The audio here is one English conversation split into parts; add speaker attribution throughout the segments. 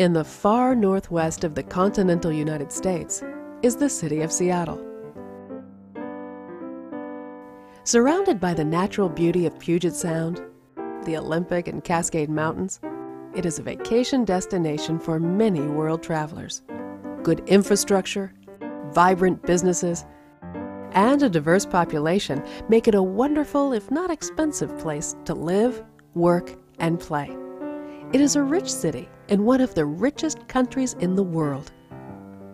Speaker 1: In the far northwest of the continental United States is the city of Seattle. Surrounded by the natural beauty of Puget Sound, the Olympic and Cascade Mountains, it is a vacation destination for many world travelers. Good infrastructure, vibrant businesses, and a diverse population make it a wonderful, if not expensive, place to live, work, and play. It is a rich city in one of the richest countries in the world.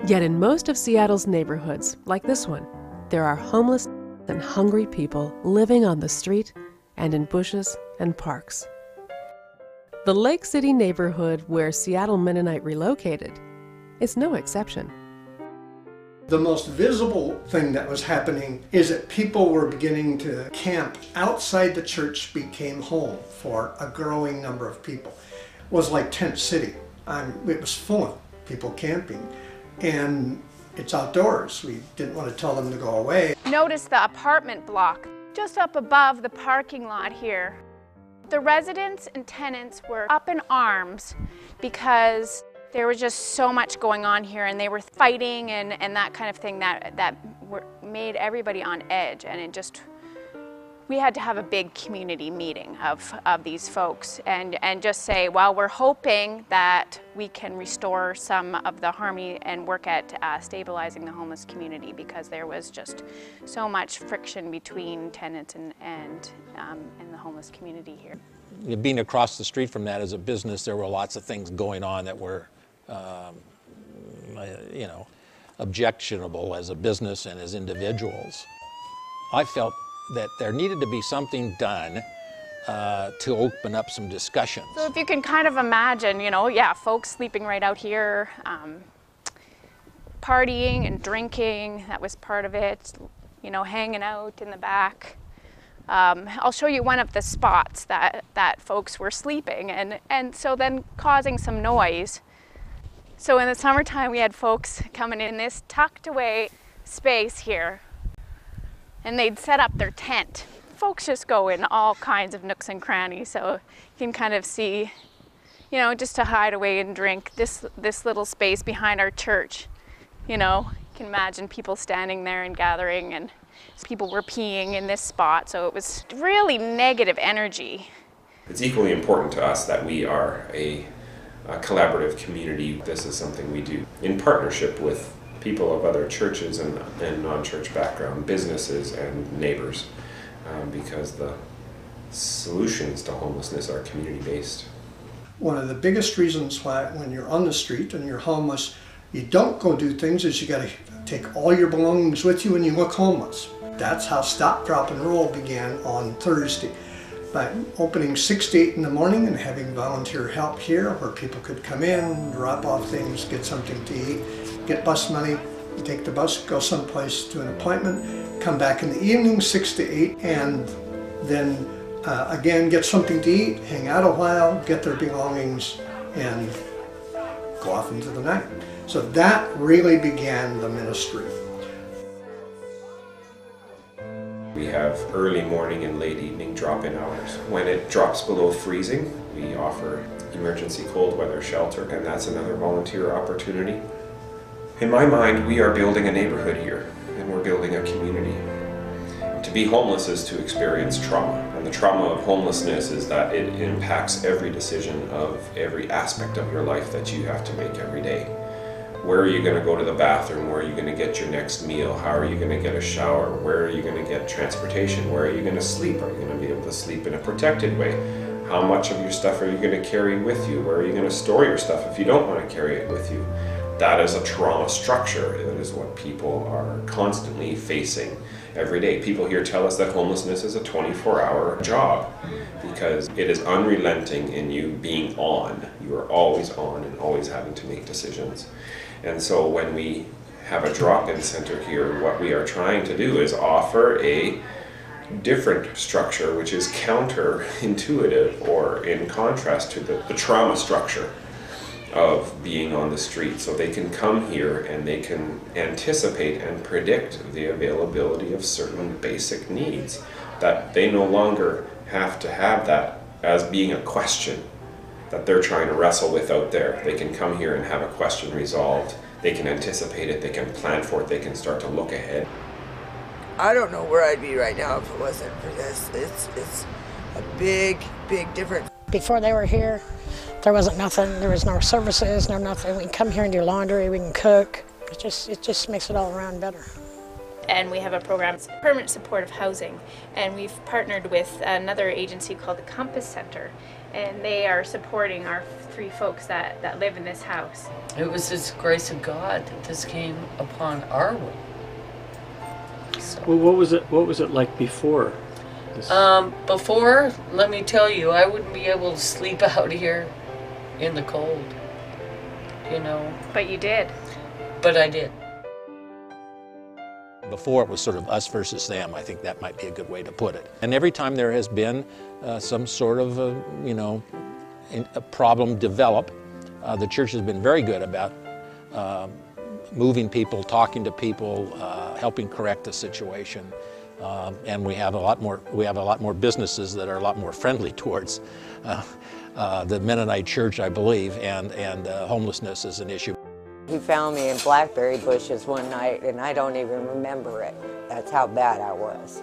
Speaker 1: Yet in most of Seattle's neighborhoods, like this one, there are homeless and hungry people living on the street and in bushes and parks. The Lake City neighborhood where Seattle Mennonite relocated is no exception.
Speaker 2: The most visible thing that was happening is that people were beginning to camp outside the church became home for a growing number of people. It was like Tent City. It was full of people camping, and it's outdoors. We didn't want to tell them to go away.
Speaker 3: Notice the apartment block just up above the parking lot here. The residents and tenants were up in arms because there was just so much going on here, and they were fighting and that kind of thing that made everybody on edge, and we had to have a big community meeting of these folks and just say, well, we're hoping that we can restore some of the harmony and work at stabilizing the homeless community, because there was just so much friction between tenants and the homeless community here.
Speaker 4: Being across the street from that as a business, there were lots of things going on that were objectionable as a business and as individuals. I felt that there needed to be something done to open up some discussions.
Speaker 3: So if you can kind of imagine, folks sleeping right out here, partying and drinking, that was part of it, hanging out in the back. I'll show you one of the spots that folks were sleeping, and so then causing some noise. So in the summertime, we had folks coming in this tucked away space here, and they'd set up their tent. Folks just go in all kinds of nooks and crannies, so you can kind of see, just to hide away and drink. This little space behind our church, you can imagine people standing there and gathering, and people were peeing in this spot, so it was really negative energy.
Speaker 5: It's equally important to us that we are a collaborative community. This is something we do in partnership with people of other churches and non-church background, businesses and neighbors, because the solutions to homelessness are community-based.
Speaker 2: One of the biggest reasons why when you're on the street and you're homeless, you don't go do things is you got to take all your belongings with you and you look homeless. That's how Stop, Drop and Roll began on Thursday, by opening 6 to 8 in the morning and having volunteer help here where people could come in, drop off things, get something to eat, get bus money, take the bus, go someplace to an appointment, come back in the evening 6 to 8, and then again get something to eat, hang out a while, get their belongings, and go off into the night. So that really began the ministry.
Speaker 5: We have early morning and late evening drop-in hours. When it drops below freezing, we offer emergency cold weather shelter, and that's another volunteer opportunity. In my mind, we are building a neighborhood here, and we're building a community. To be homeless is to experience trauma, and the trauma of homelessness is that it impacts every decision of every aspect of your life that you have to make every day. Where are you going to go to the bathroom? Where are you going to get your next meal? How are you going to get a shower? Where are you going to get transportation? Where are you going to sleep? Are you going to be able to sleep in a protected way? How much of your stuff are you going to carry with you? Where are you going to store your stuff if you don't want to carry it with you? That is a trauma structure. That is what people are constantly facing every day. People here tell us that homelessness is a 24-hour job because it is unrelenting in you being on. You are always on and always having to make decisions. And so when we have a drop-in center here, what we are trying to do is offer a different structure which is counterintuitive or in contrast to the trauma structure of being on the street. So they can come here and they can anticipate and predict the availability of certain basic needs, that they no longer have to have that as being a question. that they're trying to wrestle with out there. They can come here and have a question resolved. They can anticipate it, they can plan for it, they can start to look ahead.
Speaker 6: I don't know where I'd be right now if it wasn't for this. It's a big, big difference.
Speaker 7: Before they were here, there wasn't nothing. There was no services, no nothing. We can come here and do laundry, we can cook. It just makes it all around better.
Speaker 8: And we have a program, it's permanent supportive housing, and we've partnered with another agency called the Compass Center, and they are supporting our 3 folks that live in this house.
Speaker 9: It was this grace of God that this came upon our way. So.
Speaker 10: Well, what was it like before?
Speaker 9: Before, let me tell you, I wouldn't be able to sleep out here in the cold, you know.
Speaker 3: But you did.
Speaker 9: But I did.
Speaker 4: Before it was sort of us versus them. I think that might be a good way to put it. And every time there has been some sort of, a problem develop, the church has been very good about moving people, talking to people, helping correct the situation. And we have a lot more businesses that are a lot more friendly towards the Mennonite church, I believe, and homelessness is an issue.
Speaker 11: He found me in blackberry bushes one night, and I don't even remember it. That's how bad I was.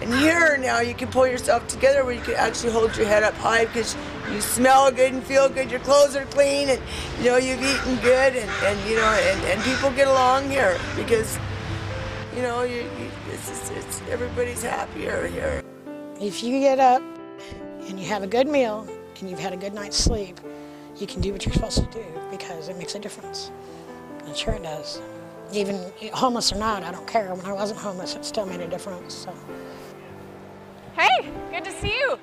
Speaker 6: And here now you can pull yourself together where you can actually hold your head up high because you smell good and feel good, your clothes are clean, and you've eaten good, and people get along here because it's everybody's happier here.
Speaker 7: If you get up and you have a good meal and you've had a good night's sleep, you can do what you're supposed to do because it makes a difference. And sure it does. Even homeless or not, I don't care. When I wasn't homeless, it still made a difference. So.
Speaker 3: Hey, good to see you.